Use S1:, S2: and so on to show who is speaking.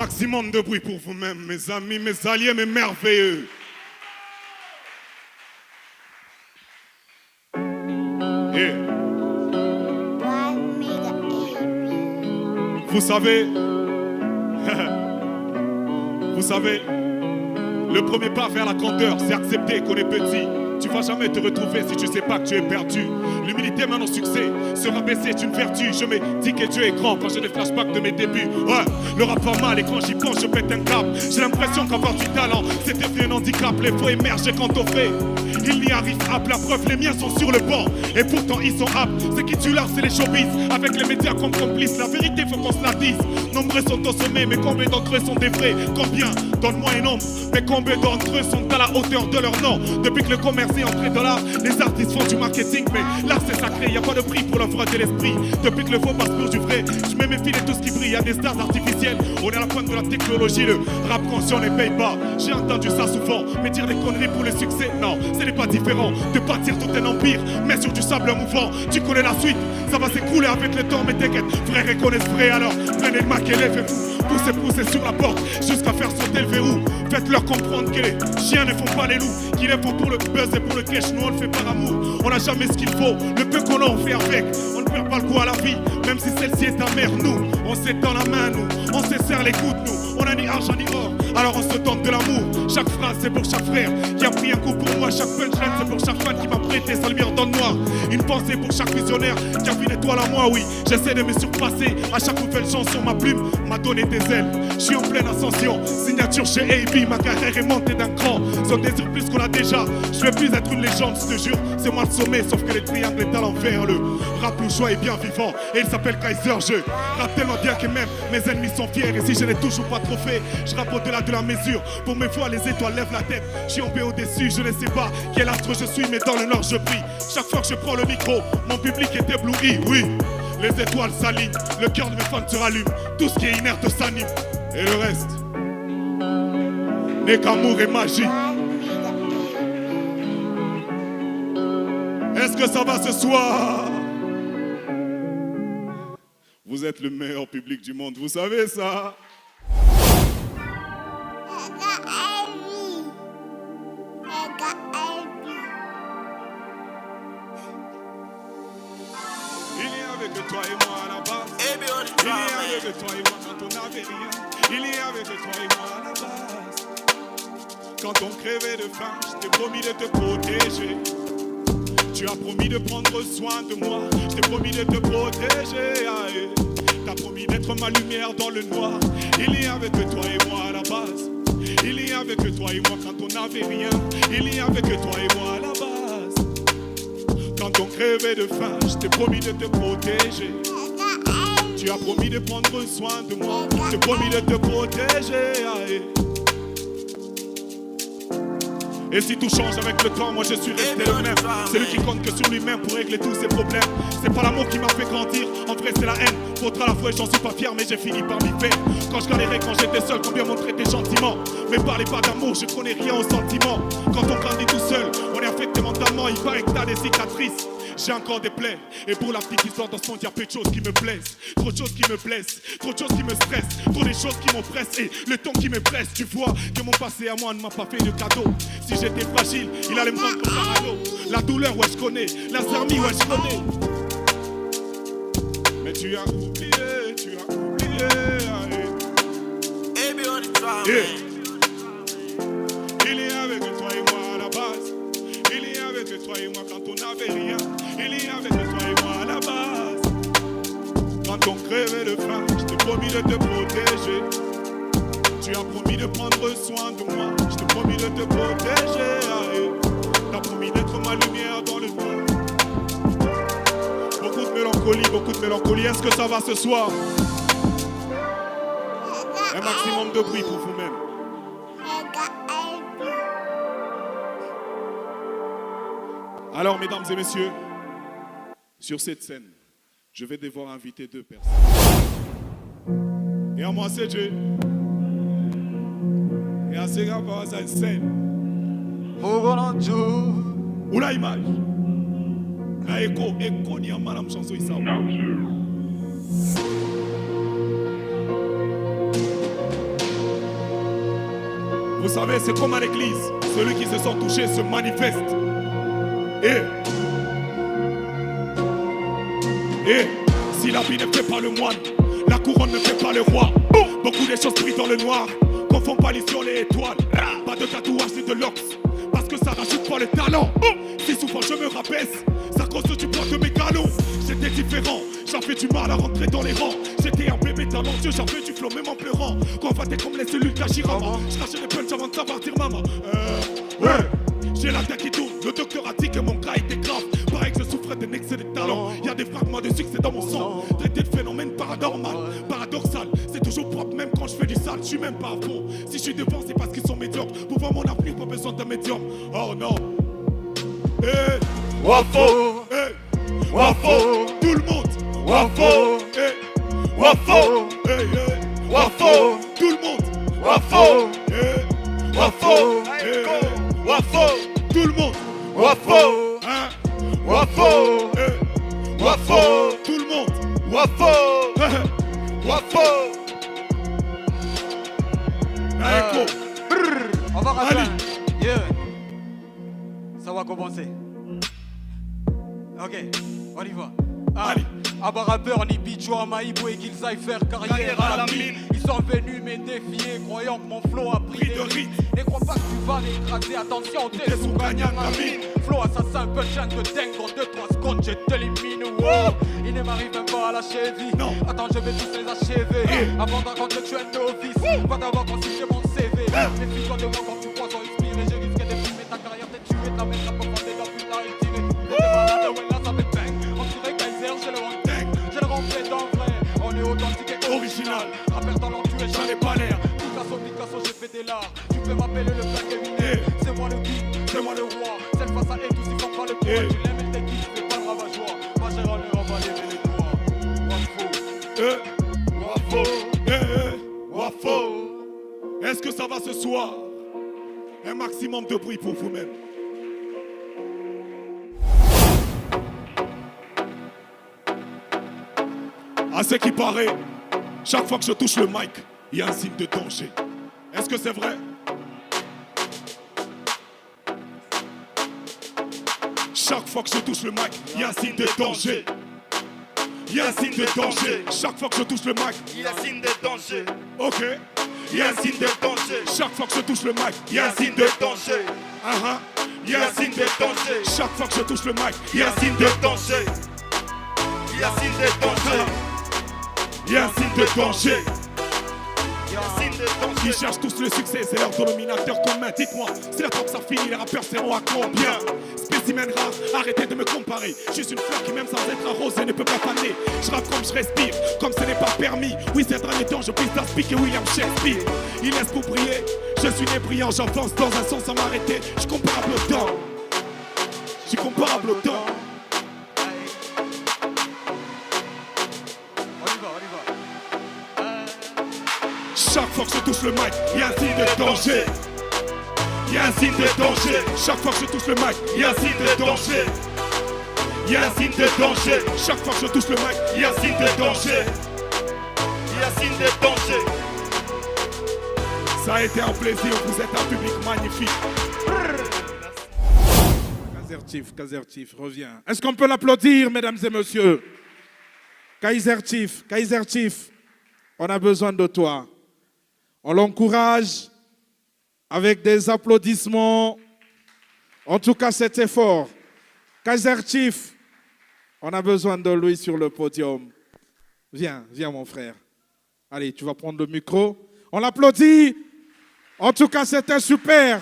S1: Maximum de bruit pour vous-même, mes amis, mes alliés, mes merveilleux. Et vous savez, le premier pas vers la grandeur, c'est accepter qu'on est petit. Tu vas jamais te retrouver si tu sais pas que tu es perdu. L'humilité mène au succès, se rabaisser est une vertu. Je me dis que Dieu est grand quand j'ai des flashbacks de mes débuts. Ouais, le rap va mal et quand j'y pense je pète un cap. J'ai l'impression qu'avoir du talent c'est devenu un handicap. Les faux émergent quand on fait, ils n'y arrivent pas. La preuve, les miens sont sur le banc et pourtant ils sont aptes. Ce qui tue l'art c'est les showbiz, avec les médias comme complices. La vérité faut qu'on se la dise. Nombreux sont au sommet, mais combien d'entre eux sont des vrais? Combien? Donne-moi un nombre. Mais combien d'entre eux sont à la hauteur de leur nom? Depuis que le commerce est entré dans l'art, les artistes font du marketing. Mais l'art c'est sacré, y a pas de prix pour l'œuvre de l'esprit. Depuis que le faux passe pour du vrai, je me méfie de tout ce qui brille. Y a des stars artificielles, on est à la pointe de la technologie. Le rap conscient ne paye pas. J'ai entendu ça souvent, mais dire des conneries pour le succès, non, ce n'est pas différent de bâtir tout un empire, mais sur du sable mouvant. Tu connais la suite, ça va s'écrouler avec le temps, mais t'inquiète, frère reconnaissent vrai. Alors prenez le Mac et lèvez-vous, poussez sur la porte jusqu'à faire sauter le verrou. Faites-leur comprendre que les chiens ne font pas les loups, qu'ils les font pour le buzz et pour le cash. Nous on le fait par amour, on n'a jamais ce qu'il faut. Le peu qu'on a on fait avec, on ne perd pas le goût à la vie, même si celle-ci est amère. Nous, on s'étend la main, nous, on se serre les coudes, nous. On a ni argent ni or, alors on se donne de l'amour. Chaque phrase c'est pour chaque frère qui a pris un coup pour moi. Chaque punchline c'est pour chaque fan qui m'a prêté sa lumière dans le noir. Une pensée pour chaque visionnaire qui a vu une étoile à moi, oui. J'essaie de me surpasser à chaque nouvelle chanson. Ma plume m'a donné des ailes, je suis en pleine ascension. Signature chez AB, ma carrière est montée d'un cran. Si on désire plus qu'on a déjà, je veux plus être une légende, je te jure. C'est moi le sommet, sauf que les triangles est à l'envers. Le rap bourgeois est bien vivant et il s'appelle Kaiser. Je rappe tellement bien que même mes ennemis sont fiers. Et si je n'ai toujours pas trop fait, je rappe au-delà de la mesure. Pour mes fois, les étoiles lèvent la tête. Je suis en paix au-dessus, je ne sais pas quel astre je suis, mais dans le nord je brille. Chaque fois que je prends le micro, mon public est ébloui, oui. Les étoiles s'alignent, le cœur de mes fans se rallume. Tout ce qui est inerte s'anime. Et le reste n'est qu'amour et magie. Est-ce que ça va ce soir? Vous êtes le meilleur public du monde, vous savez ça? Il est avec toi et moi à la base. Il est avec toi et moi quand on n'avait rien. Il est avec toi et moi à la base. Quand on crevait de faim, je t'ai promis de te protéger. Tu as promis de prendre soin de moi. Je t'ai promis de te protéger. T'as promis d'être ma lumière dans le noir. Il est avec toi et moi à la base. Il est avec toi et moi quand on n'avait rien. Il est avec toi et moi à la base. Quand on crevait de faim, je t'ai promis de te protéger. Tu as promis de prendre soin de moi. Je t'ai promis de te protéger. Et si tout change avec le temps, moi je suis resté le même. C'est lui qui compte que sur lui-même pour régler tous ses problèmes. C'est pas l'amour qui m'a fait grandir, en vrai c'est la haine. Faudra la fois j'en suis pas fier mais j'ai fini par m'y faire. Quand je galérais, quand j'étais seul, combien m'ont traité gentiment. Mais parlez pas d'amour, je connais rien aux sentiments. Quand on grandit tout seul, on est affecté mentalement. Il paraît que t'as des cicatrices, j'ai encore des plaies. Et pour la petite histoire dans ce monde, y'a peu de choses qui me plaisent. Trop de choses qui me blessent, trop de choses qui me stressent. Trop des choses qui m'oppressent et le temps qui me presse. Tu vois que mon passé à moi ne m'a pas fait de cadeau. Si j'étais fragile, il allait me prendre pour un ado. La douleur, ouais je connais, l'insomnie, ouais je connais. Mais tu as oublié, tu as oublié. Yeah. Il est avec toi et moi à la base. Il est avec toi et moi quand on n'avait rien. Il est avec toi et moi à la base. Quand on crevait de faim, je t'ai promis de te protéger. Tu as promis de prendre soin de moi. Je t'ai promis de te protéger. T'as promis d'être ma lumière dans le noir. Beaucoup de mélancolie, beaucoup de mélancolie. Est-ce que ça va ce soir? Un maximum de bruit pour vous-même. Alors, mesdames et messieurs, sur cette scène, je vais devoir inviter deux personnes. Et à moi, c'est Dieu. Et à ces gars, par cette scène. Où la image? La écho, ni à madame chanson, il s'en Vous savez, c'est comme à l'église. Celui qui se sent touché se manifeste. Et si l'habit ne fait pas le moine, la couronne ne fait pas le roi. Beaucoup de choses brillent dans le noir. Confond pas les sur les étoiles. Pas de tatouage ni de locks, parce que ça rajoute pas le talent. Si souvent je me rabaisse, ça cause du poids de mes galons. J'étais différent, j'avais du mal à rentrer dans les rangs. J'étais un bébé talentueux, j'avais du flow même en pleurant. Convaté comme les cellules d'Hashirama. Je crachais les punchs avant de savoir dire maman. Ouais. J'ai la tête qui tourne, le docteur a dit que mon cas était grave. Pareil que je souffrais d'un excès de talent. Y'a des fragments de succès dans mon sang. Traité de phénomène paradoxal. C'est toujours propre même quand je fais du sale. Je suis même pas à fond. Si je suis devant c'est parce qu'ils sont médiocres. Pour voir mon avenir pas besoin d'un médium. Oh non. Wafo. Wafo. Tout le monde. Wafo. Wafo. Wafo. Tout le monde. Wafo. Wafo. Wafo. Tout le monde. Wafo. Hein? Wafo. Wafo. Tout le monde. Wafo. Wafo.
S2: On va rappeler. Yeah. Ça va commencer. Ok, on y va.
S1: Allez.
S2: Abba rappeur, ni Bichou, Maïbo et qu'ils aillent faire carrière à la mine. Ils sont venus me défier, croyant que mon flow a pris de rythme. Ne crois pas que tu vas l'écraser, attention, t'es sous gagnant à mine. Flow assassin, punchline de dingue, en 2-3 secondes, je t'élimine. Wow. Il ne m'arrive même pas à la cheville. Non. Attends, je vais tous les achever. Avant de raconter que je suis un novice, pas d'avoir consulté mon CV. Méfie-toi de moi quand tu crois sont inspiré. Je risque de fumer ta carrière, t'es tué, ta mère n'a pas fondé la plus la retirée. T'es malade, ouais, là ça fait bang. On dirait Kaiser, j'ai le one. J'ai le rentré dans vrai, on est authentique et original. Rappeur talentueux, j'en ai pas l'air. Picasso, j'ai fait des lards. Tu peux m'appeler le black Eminem. C'est moi le king, c'est moi le roi. Cette face à tous ils font pas le poids. Tu l'aimes et t'es qui, tu fais pas le rabat-joie. Moi j'ai râlé, on va lever les doigts. Wafo.
S1: Wafo. Est-ce que ça va ce soir? Un maximum de bruit pour vous-même. À ce qui paraît, chaque fois que je touche le mic, il y a un signe de danger. Est-ce que c'est vrai? Chaque fois que je touche le mic, il y a un signe de danger. Il y a un signe de danger. Chaque fois que je touche le mic,
S3: il y a un signe de danger.
S1: Ok. Il y a un signe de danger. Chaque fois que je touche le mic, il y a un signe de danger. Il y a un signe de danger. Chaque fois que je touche le mic, il y a un signe de danger.
S3: Il y a un signe de danger.
S1: Il y a un signe de danger.
S3: Il y a un signe de danger.
S1: Ils cherchent tous le succès, c'est leur dénominateur commun. Dites-moi, c'est la fois que ça finit, les rappeurs seront à combien? Spécimen rare, arrêtez de me comparer. Je suis une fleur qui même sans être arrosée ne peut pas faner. Je rappe comme je respire, comme ce n'est pas permis. Oui, ces derniers temps, je prise d'aspic et William Shakespeare. Il laisse pour briller, je suis né brillant. J'avance dans un sens sans m'arrêter. Je suis comparable au temps. Je suis comparable au temps. Chaque fois que je touche le mic, il y a un signe de danger. Il y a un signe de danger. Chaque fois que je touche le mic, il y a un signe de danger. Il y a un signe de danger. Chaque fois que je touche le mic, il y a un signe de danger.
S3: Il y a un signe de danger.
S1: Ça a été un plaisir, vous êtes un public magnifique.
S4: Kaiser Chief, reviens. Est-ce qu'on peut l'applaudir, mesdames et messieurs? Kaiser Chief, on a besoin de toi. On l'encourage avec des applaudissements. En tout cas, c'était fort. Kaiser Chief, on a besoin de lui sur le podium. Viens mon frère. Allez, tu vas prendre le micro. On l'applaudit. En tout cas, c'était super.